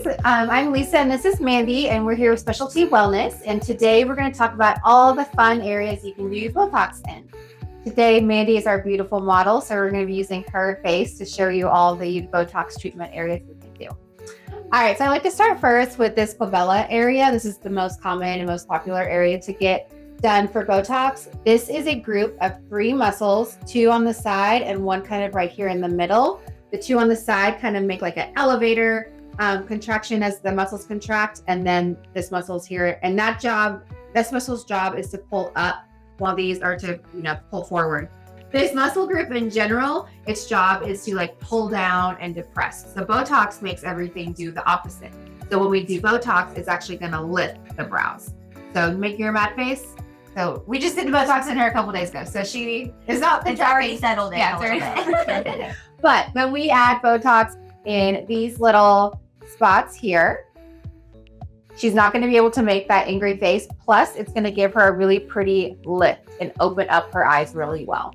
guys, I'm Lisa and this is Mandy and we're here with Specialty Wellness, and today we're going to talk about all the fun areas you can do Botox in. Today Mandy is our beautiful model, so we're going to be using her face to show you all the Botox treatment areas we can do. All right, so I like to start first with this glabella area. This is the most common and most popular area to get done for Botox. This is a group of 3 muscles, 2 on the side and 1 kind of right here in the middle. The 2 on the side kind of make like an elevator contraction as the muscles contract, and then this muscle's here, and this muscle's job is to pull up while these are to pull forward. This muscle group in general, its job is to like pull down and depress. So Botox makes everything do the opposite. So when we do Botox, it's actually going to lift the brows. So make your mad face. So we just did Botox in her a couple days ago, so she is not. It's already settled in. Yeah, it's already. But when we add Botox in these little spots here, she's not going to be able to make that angry face. Plus, it's going to give her a really pretty lift and open up her eyes really well.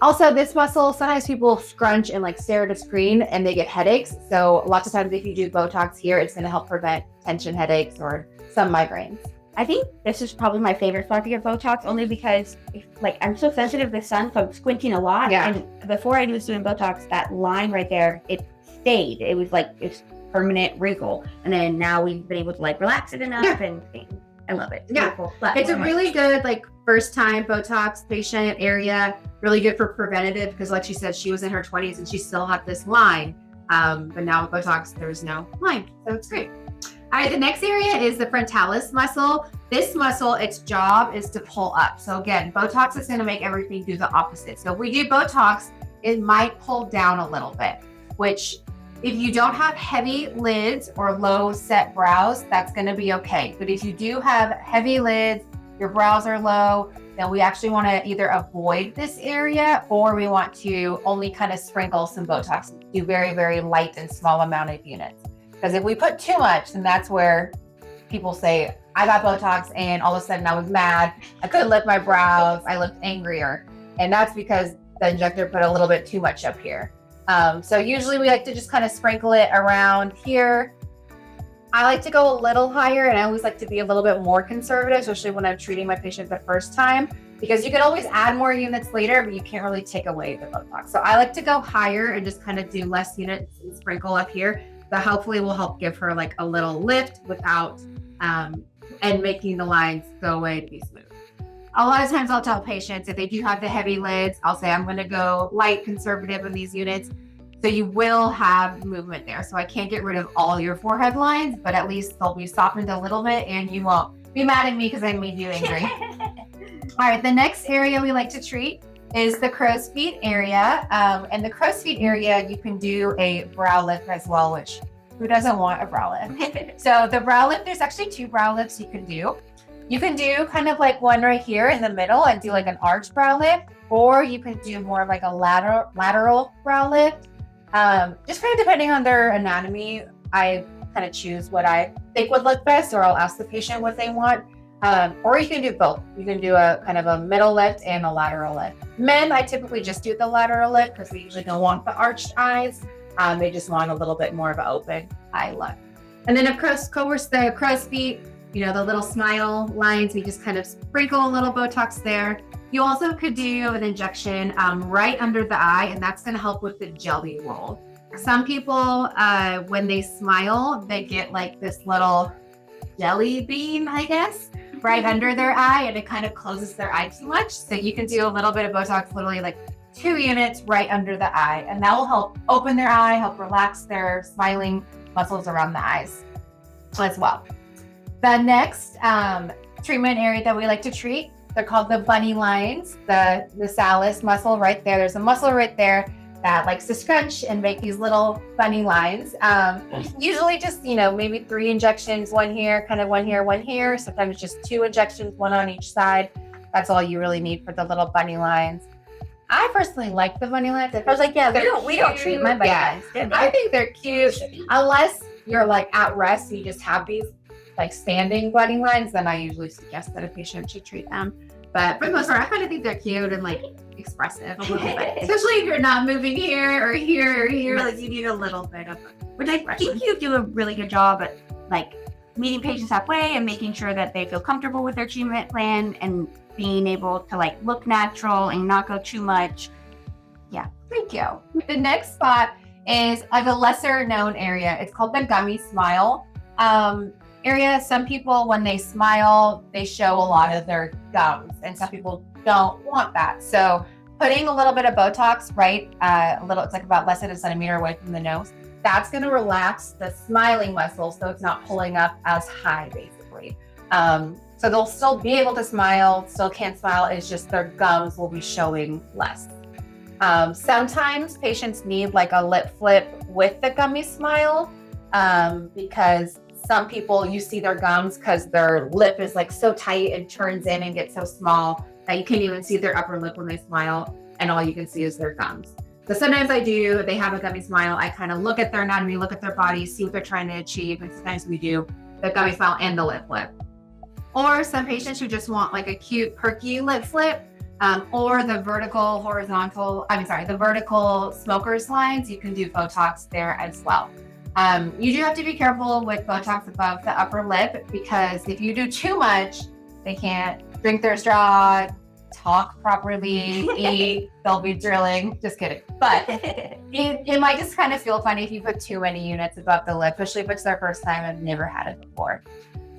Also, this muscle, sometimes people scrunch and like stare at a screen and they get headaches. So lots of times if you do Botox here, it's going to help prevent tension headaches or some migraines. I think this is probably my favorite spot to get Botox, only because I'm so sensitive to the sun, so I'm squinting a lot. Yeah. And before I was doing Botox, that line right there, it stayed. It was like it's permanent wrinkle. And then now we've been able to like relax it enough, and I love it. It's yeah, cool. It's a really good first time Botox patient area. Really good for preventative because, like she said, she was in her 20s and she still had this line. But now with Botox, there's no line, so it's great. All right, the next area is the frontalis muscle. This muscle, its job is to pull up. So again, Botox is going to make everything do the opposite. So if we do Botox, it might pull down a little bit, which if you don't have heavy lids or low set brows, that's going to be okay. But if you do have heavy lids, your brows are low, then we actually want to either avoid this area or we want to only kind of sprinkle some Botox, do very, very light and small amount of units. Because if we put too much, then that's where people say, I got Botox and all of a sudden I was mad. I couldn't lift my brows. I looked angrier. And that's because the injector put a little bit too much up here. So usually we like to just kind of sprinkle it around here. I like to go a little higher, and I always like to be a little bit more conservative, especially when I'm treating my patient the first time, because you can always add more units later, but you can't really take away the Botox. So I like to go higher and just kind of do less units and sprinkle up here. That hopefully will help give her like a little lift without and making the lines go away to be smooth. A lot of times I'll tell patients if they do have the heavy lids, I'll say I'm going to go light conservative in these units. So you will have movement there. So I can't get rid of all your forehead lines, but at least they'll be softened a little bit and you won't be mad at me because I made you angry. All right, the next area we like to treat is the crow's feet area. And the crow's feet area, you can do a brow lift as well, which who doesn't want a brow lift? So the brow lift, there's actually 2 brow lifts you can do. You can do kind of like one right here in the middle and do like an arch brow lift, or you can do more of like a lateral brow lift. Just kind of depending on their anatomy, I kind of choose what I think would look best, or I'll ask the patient what they want. Or you can do both. You can do a kind of a middle lift and a lateral lift. Men, I typically just do the lateral lift because they usually don't want the arched eyes. They just want a little bit more of an open eye look. And then of course, the crow's feet, the little smile lines, we just kind of sprinkle a little Botox there. You also could do an injection right under the eye, and that's going to help with the jelly roll. Some people, when they smile, they get like this little jelly bean, I guess, right under their eye, and it kind of closes their eye too much. So you can do a little bit of Botox, literally like 2 units right under the eye, and that will help open their eye, help relax their smiling muscles around the eyes as well. The next treatment area that we like to treat, they're called the bunny lines, the nasalis muscle right there. There's a muscle right there that likes to scrunch and make these little bunny lines. Usually just, maybe 3 injections, 1 here, kind of 1 here, 1 here. Sometimes just 2 injections, 1 on each side. That's all you really need for the little bunny lines. I personally like the bunny lines. I was like, yeah, we don't treat my bunny lines. I think they're cute. Unless you're like at rest, you just have these like standing bunny lines, then I usually suggest that a patient should treat them. But for the most part, I kind of think they're cute, and like expressive a little bit. Especially if you're not moving here or here or here, like you need a little bit of Which I think you do a really good job at like meeting patients halfway and making sure that they feel comfortable with their treatment plan and being able to like look natural and not go too much. Yeah. Thank you. The next spot is like a lesser known area. It's called the gummy smile area. Some people, when they smile, they show a lot of their gums, and some people don't want that. So putting a little bit of Botox, right, it's like about less than a centimeter away from the nose, that's going to relax the smiling muscle so it's not pulling up as high, basically. So they'll still be able to smile, still can't smile. It's just their gums will be showing less. Sometimes patients need like a lip flip with the gummy smile because some people, you see their gums because their lip is like so tight and turns in and gets so small that you can't even see their upper lip when they smile, and all you can see is their gums. So sometimes I do, if they have a gummy smile, I kind of look at their anatomy, look at their body, see what they're trying to achieve. And sometimes we do the gummy smile and the lip flip. Or some patients who just want like a cute, perky lip flip, or the vertical smoker's lines. You can do Botox there as well. You do have to be careful with Botox above the upper lip, because if you do too much, they can't drink their straw, talk properly, eat, they'll be drilling. Just kidding. But it might just kind of feel funny if you put too many units above the lip, especially if it's their first time and never had it before.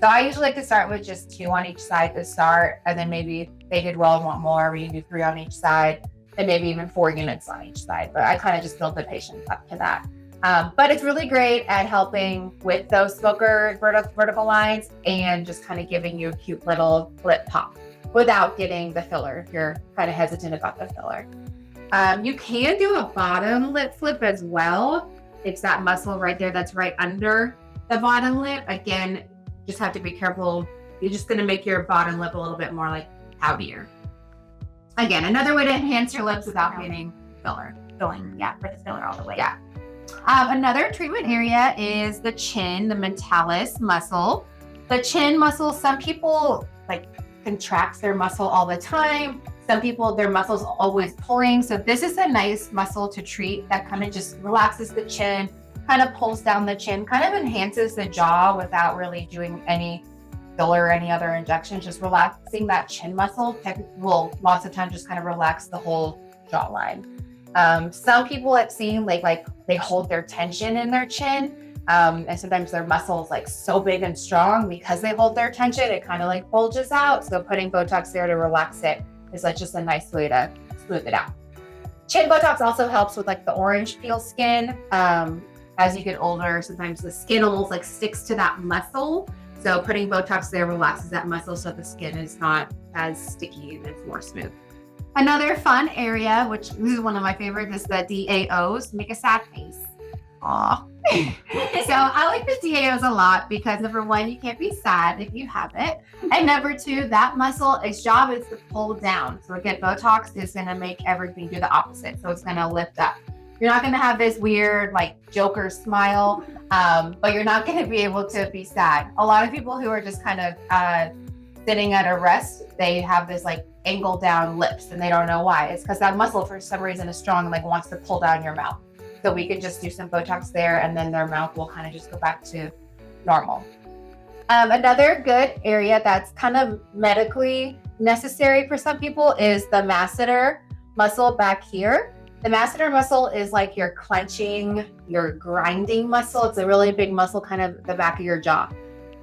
So I usually like to start with just 2 on each side to start, and then maybe if they did well and want more, we can do 3 on each side, and maybe even 4 units on each side. But I kind of just build the patients up to that. But it's really great at helping with those smoker vertical lines and just kind of giving you a cute little lip pop without getting the filler if you're kind of hesitant about the filler. You can do a bottom lip flip as well. It's that muscle right there that's right under the bottom lip. Again, just have to be careful. You're just going to make your bottom lip a little bit more like poutier. Again, another way to enhance your lips without getting filler. For the filler all the way. Yeah. Another treatment area is the chin, the mentalis muscle. The chin muscle, some people like contracts their muscle all the time. Some people, their muscle's always pulling. So this is a nice muscle to treat that kind of just relaxes the chin, kind of pulls down the chin, kind of enhances the jaw without really doing any filler or any other injections. Just relaxing that chin muscle will lots of times just kind of relax the whole jawline. Some people I've seen like they hold their tension in their chin, and sometimes their muscle is like so big and strong because they hold their tension, it kind of like bulges out. So putting Botox there to relax it is like just a nice way to smooth it out. Chin Botox also helps with like the orange peel skin. As you get older, sometimes the skin almost like sticks to that muscle. So putting Botox there relaxes that muscle so the skin is not as sticky and it's more smooth. Another fun area, which this is one of my favorites, is the DAOs. Make a sad face. Aw. So I like the DAOs a lot because number 1, you can't be sad if you have it. And number 2, that muscle, its job is to pull down. So again, Botox is going to make everything do the opposite. So it's going to lift up. You're not going to have this weird like Joker smile, but you're not going to be able to be sad. A lot of people who are just kind of sitting at a rest, they have this like angle down lips and they don't know why. It's because that muscle for some reason is strong and like wants to pull down your mouth. So we can just do some Botox there and then their mouth will kind of just go back to normal. Another good area that's kind of medically necessary for some people is the masseter muscle back here. The masseter muscle is like your clenching, your grinding muscle. It's a really big muscle kind of the back of your jaw.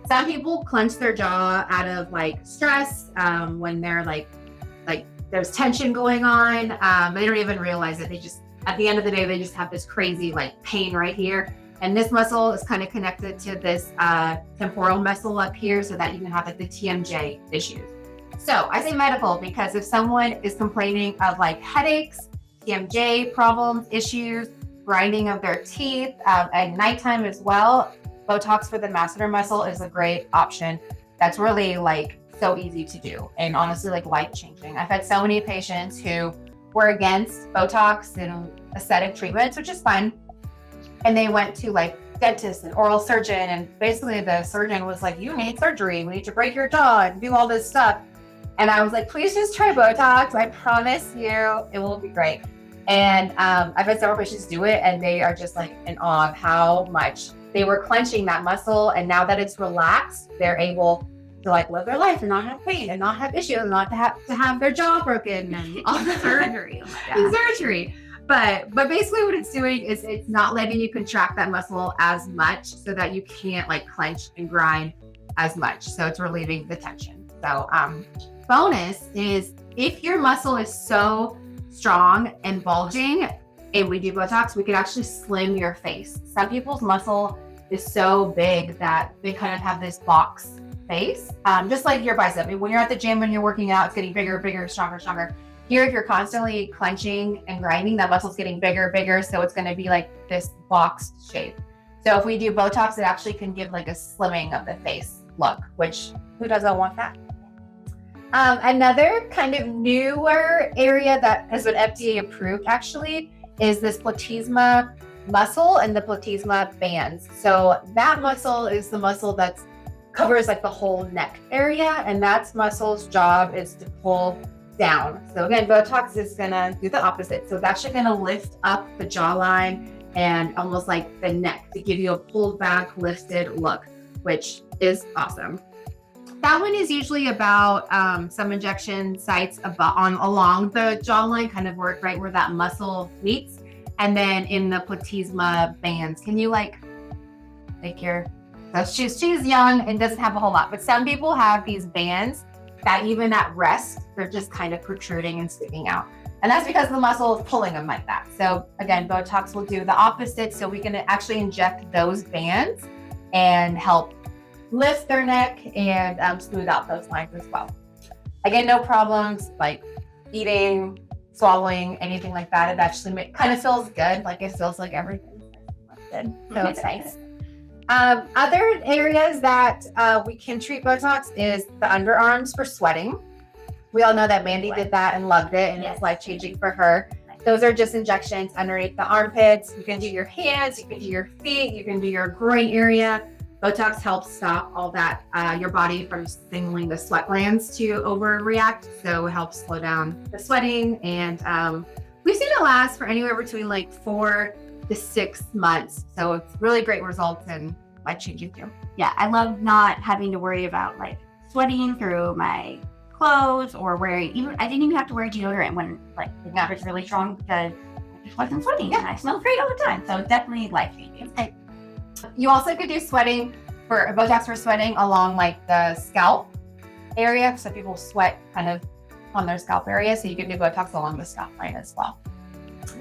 Some people clench their jaw out of like stress when they're like there's tension going on. They don't even realize it. They just, at the end of the day, they just have this crazy like pain right here. And this muscle is kind of connected to this temporal muscle up here so that you can have like the TMJ issues. So I say medical because if someone is complaining of like headaches, TMJ problems, issues, grinding of their teeth at nighttime as well, Botox for the masseter muscle is a great option. That's really like so easy to do and honestly like life-changing. I've had so many patients who were against Botox and aesthetic treatments, which is fine. And they went to like dentist and oral surgeon, and basically the surgeon was like, you need surgery. We need to break your jaw and do all this stuff. And I was like, please just try Botox. I promise you it will be great. And I've had several patients do it, and they are just like in awe of how much they were clenching that muscle. And now that it's relaxed, they're able to like live their life and not have pain and not have issues and not to have their jaw broken and all the surgery. surgery. But basically what it's doing is it's not letting you contract that muscle as much so that you can't like clench and grind as much. So it's relieving the tension. So bonus is if your muscle is so strong and bulging and we do Botox, we could actually slim your face. Some people's muscle is so big that they kind of have this box face, just like your bicep. I mean, when you're at the gym and you're working out, it's getting bigger, bigger, stronger, stronger. Here, if you're constantly clenching and grinding, that muscle's getting bigger, bigger. So it's going to be like this boxed shape. So if we do Botox, it actually can give like a slimming of the face look, which who doesn't want that? Another kind of newer area that has been FDA approved actually is this platysma muscle and the platysma bands. So that muscle is the muscle that covers like the whole neck area, and that muscle's job is to pull down. So again, Botox is gonna do the opposite. So it's actually gonna lift up the jawline and almost like the neck to give you a pulled back, lifted look, which is awesome. That one is usually about some injection sites along the jawline, kind of work right where that muscle meets. And then in the platysma bands, can you like your, so she's young and doesn't have a whole lot, but some people have these bands that even at rest, they're just kind of protruding and sticking out. And that's because the muscle is pulling them like that. So again, Botox will do the opposite. So we can actually inject those bands and help lift their neck and smooth out those lines as well. Again, no problems like eating, swallowing, anything like that. It actually kind of feels good. Like it feels like everything's lifted. So it's nice. Other areas that we can treat Botox is the underarms for sweating. We all know that Mandy did that and loved it, and it's life-changing for her. Those are just injections underneath the armpits. You can do your hands, you can do your feet, you can do your groin area. Botox helps stop all that, your body from signaling the sweat glands to overreact. So it helps slow down the sweating. And we've seen it last for anywhere between like 4 to 6 months. So it's really great results and life-changing too. Yeah, I love not having to worry about like sweating through my clothes or wearing, I didn't even have to wear deodorant when like the temperature's really strong because I just wasn't sweating. Yeah, I smell great all the time. So definitely life-changing. You also could do sweating for Botox for sweating along like the scalp area. So people sweat kind of on their scalp area. So you can do Botox along the scalp line as well.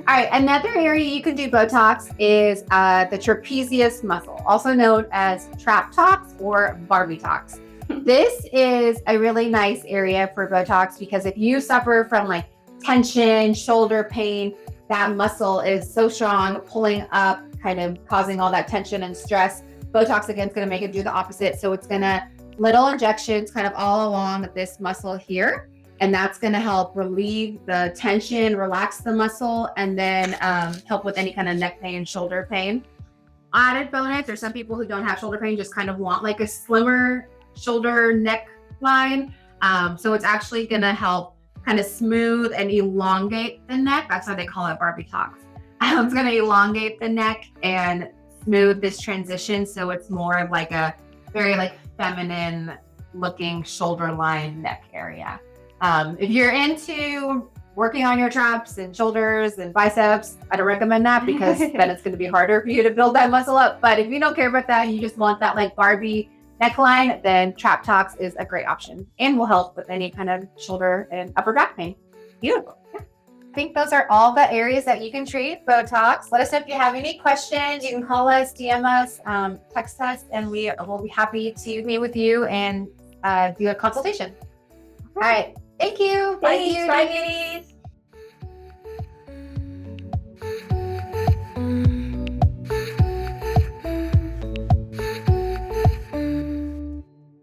All right, another area you can do Botox is the trapezius muscle, also known as trap tox or Barbie tox. This is a really nice area for Botox because if you suffer from like tension, shoulder pain, that muscle is so strong, pulling up, kind of causing all that tension and stress. Botox again is going to make it do the opposite. So it's going to little injections kind of all along this muscle here. And that's going to help relieve the tension, relax the muscle, and then help with any kind of neck pain, shoulder pain. Added bonus, there's some people who don't have shoulder pain, just kind of want like a slimmer shoulder neck line. So it's actually going to help kind of smooth and elongate the neck. That's why they call it Barbie tox. It's going to elongate the neck and smooth this transition. So it's more of like a very like feminine looking shoulder line neck area. If you're into working on your traps and shoulders and biceps, I don't recommend that because then it's going to be harder for you to build that muscle up. But if you don't care about that, you just want that like Barbie neckline, then Trap Tox is a great option and will help with any kind of shoulder and upper back pain. Beautiful. Yeah. I think those are all the areas that you can treat Botox. Let us know if you have any questions. You can call us, DM us, text us, and we will be happy to meet with you and do a consultation. All right. Thank you. Bye.